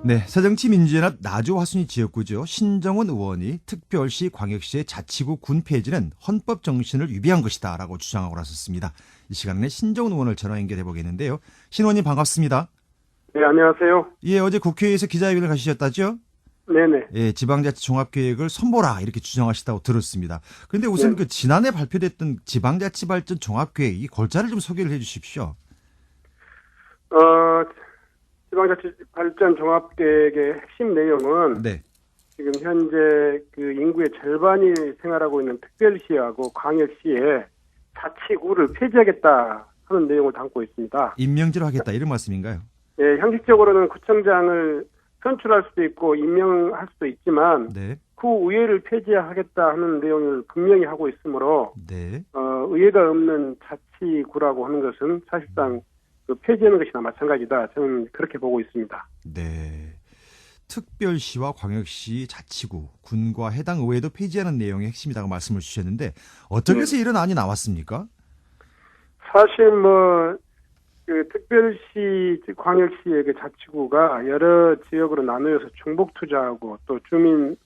네, 새정치민주연합 나주화순위 지역구죠. 신정훈 의원이 특별시, 광역시의 자치구 군 폐지는 헌법 정신을 위배한 것이다라고 주장하고 나섰습니다. 이 시간에 신정훈 의원을 전화 연결해 보겠는데요. 신 의원님 반갑습니다. 네, 안녕하세요. 예, 어제 국회에서 기자회견을 가지셨다죠? 네네. 예, 지방자치 종합계획을 선보라 이렇게 주장하시다고 들었습니다. 그런데 우선 네. 그 지난해 발표됐던 지방자치 발전 종합계획 이 골자를 좀 소개를 해 주십시오. 지방자치 발전 종합계획의 핵심 내용은 네. 지금 현재 그 인구의 절반이 생활하고 있는 특별시하고 광역시에 자치구를 폐지하겠다 하는 내용을 담고 있습니다. 임명제로 하겠다 이런 말씀인가요? 예, 형식적으로는 구청장을 선출할 수도 있고 임명할 수도 있지만 네. 구의회를 폐지하겠다 하는 내용을 분명히 하고 있으므로 네. 의회가 없는 자치구라고 하는 것은 사실상 그 폐지하는 것이나 마찬가지다. 저는 그렇게 보고 있습니다. 네. 특별시와 광역시 자치구, 군과 해당 의회도 폐지하는 내용이 핵심이라고 말씀을 주셨는데 어떻게 해서 이런 안이 나왔습니까? 사실 그 특별시, 광역시의 그 자치구가 여러 지역으로 나누어서 중복 투자하고 또 주민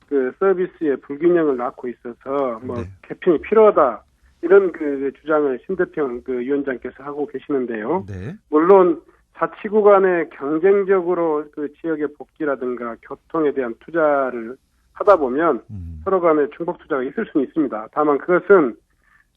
그 서비스의 불균형을 낳고 있어서 네. 개편이 필요하다. 이런 그 주장을 신대평 그 위원장께서 하고 계시는데요. 네. 물론 자치구 간에 경쟁적으로 그 지역의 복지라든가 교통에 대한 투자를 하다 보면 서로 간에 중복 투자가 있을 수는 있습니다. 다만 그것은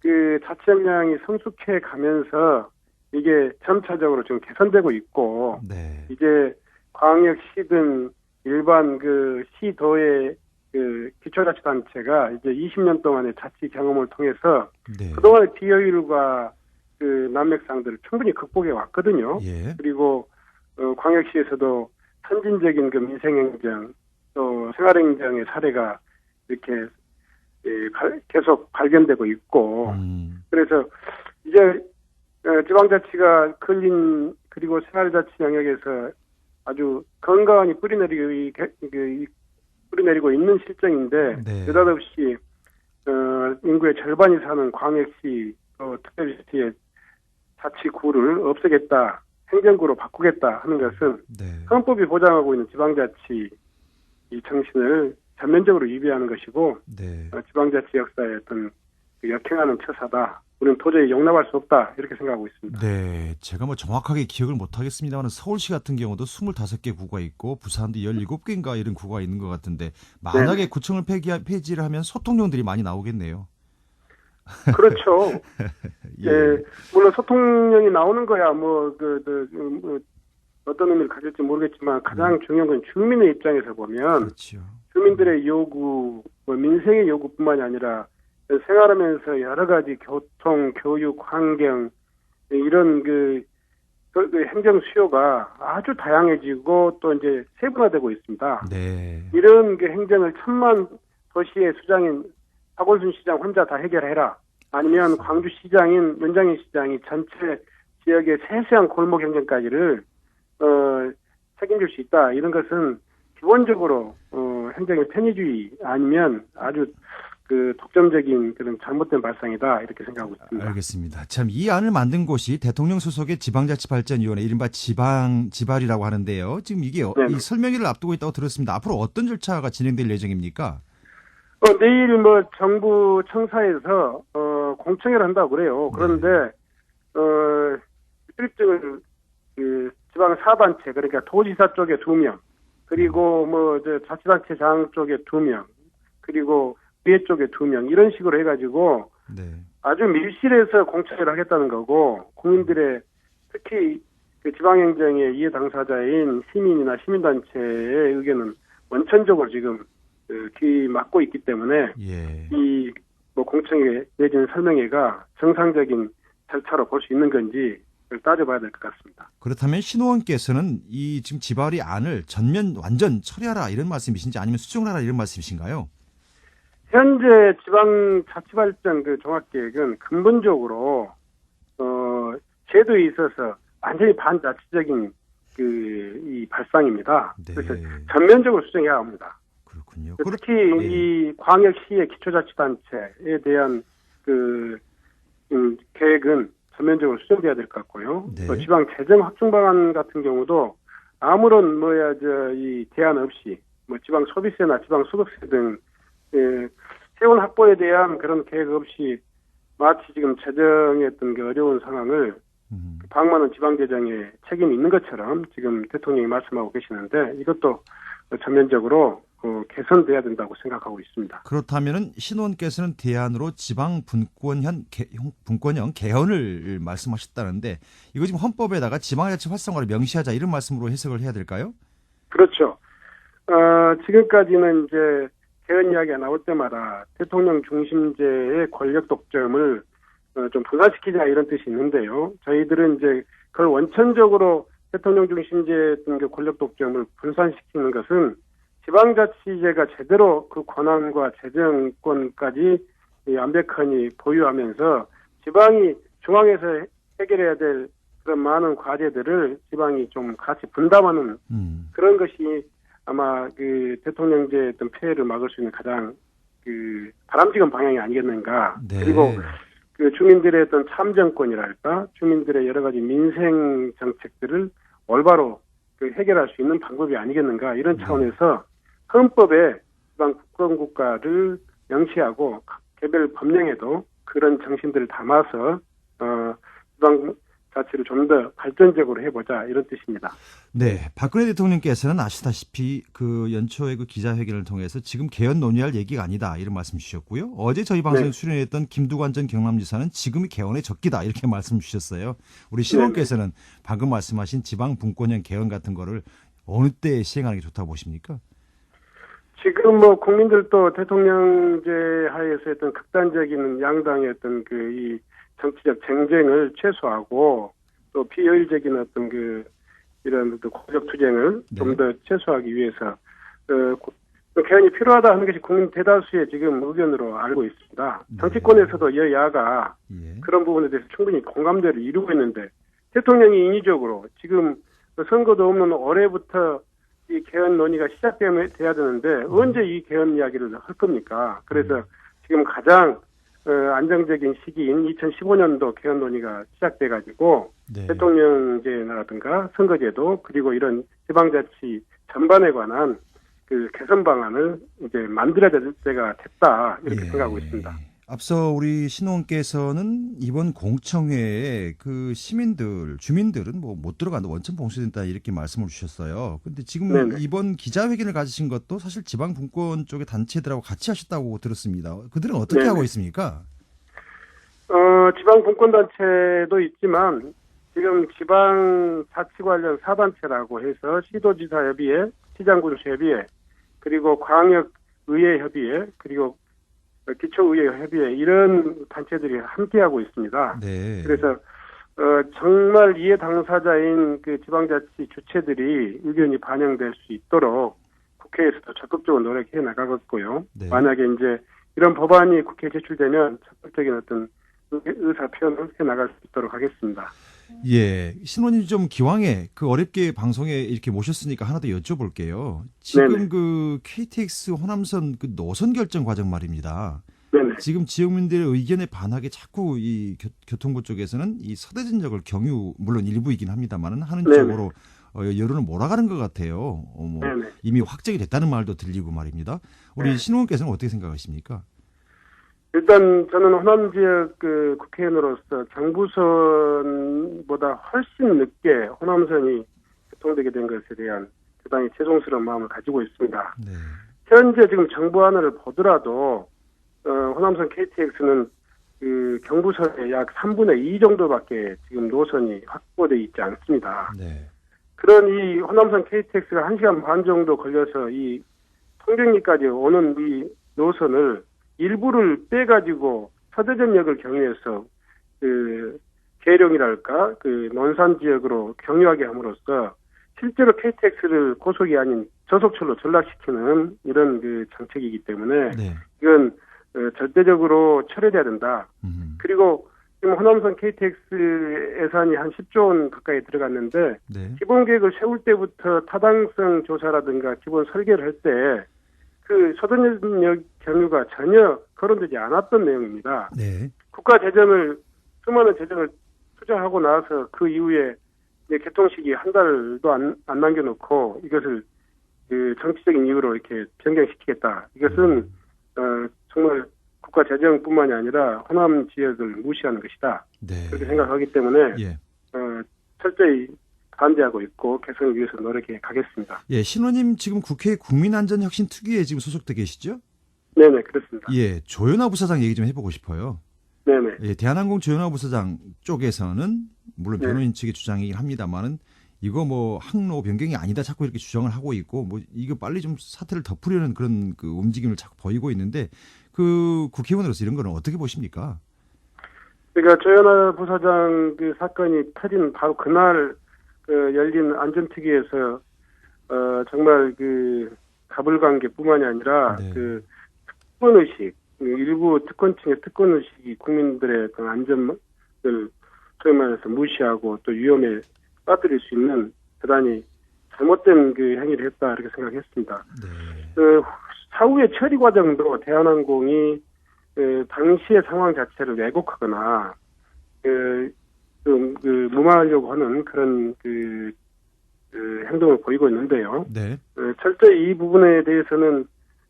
그 자치 역량이 성숙해 가면서 이게 점차적으로 지금 개선되고 있고 네. 이제 광역시든 일반 그 시도의 그 기초자치단체가 이제 20년 동안의 자치 경험을 통해서 네. 그동안의 비효율과 그 난맥상들을 충분히 극복해 왔거든요. 예. 그리고 광역시에서도 선진적인 그 민생행정 또 생활행정의 사례가 이렇게 계속 발견되고 있고 그래서 이제 지방자치가 그리고 생활자치 영역에서 아주 건강히 뿌리내리고 있는 실정인데 네. 느닷없이 인구의 절반이 사는 광역시 특별시의 자치구를 없애겠다, 행정구로 바꾸겠다 하는 것은 네. 헌법이 보장하고 있는 지방자치 이 정신을 전면적으로 위배하는 것이고 네. 지방자치 역사의 어떤 그 역행하는 처사다. 우리는 도저히 용납할 수 없다. 이렇게 생각하고 있습니다. 네, 제가 정확하게 기억을 못 하겠습니다만 서울시 같은 경우도 25개 구가 있고 부산도 17개인가 이런 구가 있는 것 같은데 만약에 네. 구청을 폐지를 하면 소통령들이 많이 나오겠네요. 그렇죠. 예. 예, 물론 소통령이 나오는 거야 어떤 의미를 가질지 모르겠지만 가장 중요한 건 주민의 입장에서 보면 그렇죠. 주민들의 요구, 민생의 요구뿐만이 아니라 생활하면서 여러 가지 교통, 교육, 환경 이런 그 행정 수요가 아주 다양해지고 또 이제 세분화되고 있습니다. 네. 이런 그 행정을 천만 도시의 수장인 박원순 시장 혼자 다 해결해라. 아니면 광주시장인 윤장현 시장이 전체 지역의 세세한 골목 행정까지를 책임질 수 있다. 이런 것은 기본적으로 행정의 편의주의 아니면 아주 그 독점적인 그런 잘못된 발상이다 이렇게 생각하고 있습니다. 알겠습니다. 참 이 안을 만든 곳이 대통령 소속의 지방자치발전위원회 이른바 지발이라고 하는데요. 지금 이게 이 설명회를 앞두고 있다고 들었습니다. 앞으로 어떤 절차가 진행될 예정입니까? 내일 정부 청사에서 공청회를 한다고 그래요. 그런데 출입증을 그 지방 사단체 그러니까 도지사 쪽에 2명 그리고 자치단체장 쪽에 2명 그리고 위에 쪽에 2명 이런 식으로 해가지고 네. 아주 밀실해서 공청회를 하겠다는 거고 국민들의 특히 그 지방행정의 이해 당사자인 시민이나 시민단체의 의견은 원천적으로 지금 귀 막고 있기 때문에 예. 이 공청회 내지는 설명회가 정상적인 절차로 볼 수 있는 건지 따져봐야 될 것 같습니다. 그렇다면 신 의원께서는 이 지금 지발이 안을 완전 처리하라 이런 말씀이신지 아니면 수정을 하라 이런 말씀이신가요? 현재 지방자치발전 그 종합계획은 근본적으로 제도에 있어서 완전히 반자치적인 이 발상입니다. 네. 그래서 전면적으로 수정해야 합니다. 그렇군요. 특히 네. 이 광역시의 기초자치단체에 대한 그 계획은 전면적으로 수정돼야 될 것 같고요. 네. 또 지방 재정 확충 방안 같은 경우도 아무런 이 대안 없이 지방 소비세나 지방 소득세 등 세원 확보에 대한 그런 계획 없이 마치 지금 재정의 어떤 그 어려운 상황을 방만한 지방재정에 책임이 있는 것처럼 지금 대통령이 말씀하고 계시는데 이것도 전면적으로 개선돼야 된다고 생각하고 있습니다. 그렇다면은 신원께서는 대안으로 지방 분권형 개헌을 말씀하셨다는데 이거 지금 헌법에다가 지방자치 활성화를 명시하자 이런 말씀으로 해석을 해야 될까요? 그렇죠. 지금까지는 이제 개헌 이야기가 나올 때마다 대통령 중심제의 권력 독점을 좀 분산시키자 이런 뜻이 있는데요. 저희들은 이제 그걸 원천적으로 대통령 중심제의 그 권력 독점을 분산시키는 것은 지방자치제가 제대로 그 권한과 재정권까지 완벽하니 보유하면서 지방이 중앙에서 해결해야 될 그런 많은 과제들을 지방이 좀 같이 분담하는 그런 것이 아마 그 대통령제의 어떤 폐해를 막을 수 있는 가장 그 바람직한 방향이 아니겠는가. 네. 그리고 그 주민들의 어떤 참정권이랄까, 주민들의 여러 가지 민생 정책들을 올바로 그 해결할 수 있는 방법이 아니겠는가 이런 차원에서 헌법에 지방 국권국가를 명시하고 개별 법령에도 그런 정신들을 담아서 지방 자치를 좀 더 발전적으로 해보자 이런 뜻입니다. 네, 박근혜 대통령께서는 아시다시피 그 연초에 그 기자회견을 통해서 지금 개헌 논의할 얘기가 아니다 이런 말씀 주셨고요. 어제 저희 방송에 출연했던 김두관 전 경남지사는 지금이 개헌의 적기다 이렇게 말씀 주셨어요. 우리 신원께서는 방금 말씀하신 지방 분권형 개헌 같은 거를 어느 때 시행하는 게 좋다고 보십니까? 지금 국민들도 대통령제 하에서 했던 극단적인 양당의 어떤 이 정치적 쟁쟁을 최소화하고 또 비효율적인 어떤 이런 권력 투쟁을 좀 더 최소화하기 위해서 개헌이 필요하다 하는 것이 국민 대다수의 지금 의견으로 알고 있습니다. 정치권에서도 여야가 그런 부분에 대해서 충분히 공감대를 이루고 있는데 대통령이 인위적으로 지금 선거도 없는 올해부터 이 개헌 논의가 시작돼야 되는데 언제 이 개헌 이야기를 할 겁니까? 그래서 지금 가장 안정적인 시기인 2015년도 개헌 논의가 시작돼가지고 대통령제라든가 선거제도 그리고 이런 지방자치 전반에 관한 그 개선 방안을 이제 만들어야 될 때가 됐다 이렇게 생각하고 있습니다. 앞서 우리 신원께서는 이번 공청회에 그 주민들은 못 들어간다 원천 봉쇄된다 이렇게 말씀을 주셨어요. 근데 지금 이번 기자회견을 가지신 것도 사실 지방 분권 쪽의 단체들하고 같이 하셨다고 들었습니다. 그들은 어떻게 하고 있습니까? 지방 분권 단체도 있지만 지금 지방 자치 관련 사단체라고 해서 시도지사 협의회, 시장군수 협의회, 그리고 광역의회 협의회, 그리고 기초의회 협의회 이런 단체들이 함께하고 있습니다. 네. 그래서 정말 이해 당사자인 그 지방자치 주체들이 의견이 반영될 수 있도록 국회에서도 적극적으로 노력해 나가겠고요. 만약에 이제 이런 법안이 국회에 제출되면 적극적인 어떤 의사 표현을 해 나갈 수 있도록 하겠습니다. 예, 신원님 좀 기왕에 그 어렵게 방송에 이렇게 모셨으니까 하나 더 여쭤볼게요. 지금 그 KTX 호남선 그 노선 결정 과정 말입니다. 지금 지역민들의 의견에 반하게 자꾸 이 교통부 쪽에서는 이 서대전역을 물론 일부이긴 합니다만은 하는 쪽으로 여론을 몰아가는 것 같아요. 이미 확정이 됐다는 말도 들리고 말입니다. 우리 신원께서는 어떻게 생각하십니까? 일단 저는 호남 지역 그 국회의원으로서 정부선보다 훨씬 늦게 호남선이 개통되게 된 것에 대한 대단히 죄송스러운 마음을 가지고 있습니다. 현재 지금 정부안을 보더라도 호남선 KTX는 그 경부선의 약 3분의 2 정도밖에 지금 노선이 확보되어 있지 않습니다. 그런 이 호남선 KTX가 1시간 반 정도 걸려서 이 통경리까지 오는 이 노선을 일부를 빼가지고 서대전역을 경유해서 그 계룡이랄까 그 논산 지역으로 경유하게 함으로써 실제로 KTX를 고속이 아닌 저속철로 전락시키는 이런 그 정책이기 때문에 이건 절대적으로 철회돼야 된다. 그리고 지금 호남선 KTX 예산이 한 10조 원 가까이 들어갔는데 기본 계획을 세울 때부터 타당성 조사라든가 기본 설계를 할 때 그 서대전역 경유가 전혀 거론되지 않았던 내용입니다. 국가 재정을 수많은 재정을 투자하고 나서 그 이후에 이제 개통식이 한 달도 안 남겨놓고 이것을 그 정치적인 이유로 이렇게 변경시키겠다. 이것은 정말 국가 재정뿐만이 아니라 호남 지역을 무시하는 것이다. 네. 그렇게 생각하기 때문에 예. 철저히 반대하고 있고 개선을 위해서 노력해 가겠습니다. 예, 신호님 지금 국회 국민안전혁신특위에 지금 소속돼 계시죠? 네네, 그렇습니다. 예, 조현아 부사장 얘기 좀 해보고 싶어요. 네네. 예, 대한항공 조현아 부사장 쪽에서는 물론 네. 변호인 측의 주장이긴 합니다만은 이거 뭐 항로 변경이 아니다 자꾸 이렇게 주장을 하고 있고 뭐 이거 빨리 좀 사태를 덮으려는 그런 그 움직임을 자꾸 보이고 있는데 그 국회의원으로서 이런 거는 어떻게 보십니까? 그러니까 조현아 부사장 그 사건이 터진 바로 그날 그 열린 안전특위에서 정말 그 가불관계뿐만이 아니라 네. 그 특권의식 일부 특권층의 특권의식이 국민들의 그 안전을 소위 말해서 무시하고 또 위험에 빠뜨릴 수 있는 대단히 잘못된 그 행위를 했다 이렇게 생각했습니다. 네. 그 사후의 처리 과정도 대한항공이 당시의 상황 자체를 왜곡하거나 무마하려고 하는 그런 행동을 보이고 있는데요. 네. 철저히 이 부분에 대해서는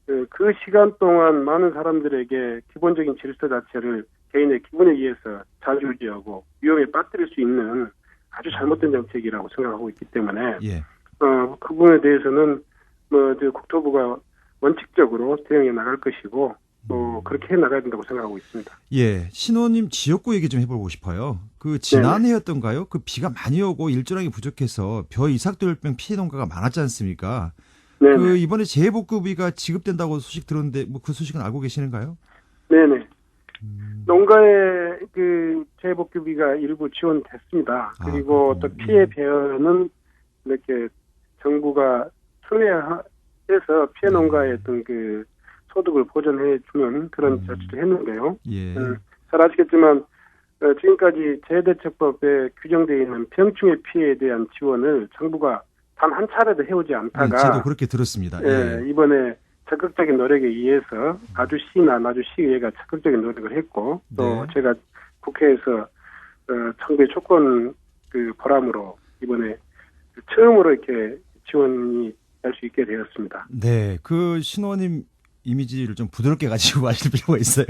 그 시간 동안 많은 사람들에게 기본적인 질서 자체를 개인의 기분에 의해서 좌지우지하고 위험에 빠뜨릴 수 있는 아주 잘못된 정책이라고 생각하고 있기 때문에 예. 그 부분에 대해서는 국토부가 원칙적으로 대응해 나갈 것이고 또 그렇게 해 나가야 된다고 생각하고 있습니다. 예, 신호님 지역구 얘기 좀 해보고 싶어요. 그 지난해였던가요? 그 비가 많이 오고 일조량이 부족해서 벼 이삭돌병 피해 농가가 많았지 않습니까? 네네. 그 이번에 재해복구비가 지급된다고 소식 들었는데 뭐 그 소식은 알고 계시는가요? 네네. 농가에 그 재해복구비가 일부 지원됐습니다. 그리고 또 피해 배열은 이렇게 정부가 총회해서 피해 농가의 어떤 그 소득을 보전해 주는 그런 조치를 했는데요. 예. 잘 아시겠지만 지금까지 재해대책법에 규정되어 있는 병충해 피해에 대한 지원을 정부가 단 한 차례도 해오지 않다가 저도 그렇게 들었습니다. 예. 이번에 적극적인 노력에 의해서 아주시나 나주시의회가 적극적인 노력을 했고 또 네. 제가 국회에서 정부의 조건 그 보람으로 이번에 처음으로 이렇게 지원이 할 수 있게 되었습니다. 네, 그 신호님 이미지를 좀 부드럽게 가지고 하실 필요가 있어요.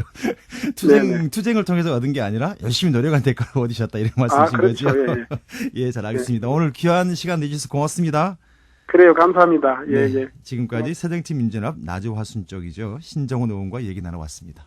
네네. 투쟁을 통해서 얻은 게 아니라 열심히 노력한 대가로 얻으셨다 이런 말씀이신 그렇죠. 거죠? 예. 예, 잘 알겠습니다. 오늘 귀한 시간 내주셔서 고맙습니다. 그래요. 감사합니다. 예, 네, 예. 지금까지 새정치 민주연합 나주화순 쪽이죠. 신정훈 의원과 얘기 나눠봤습니다.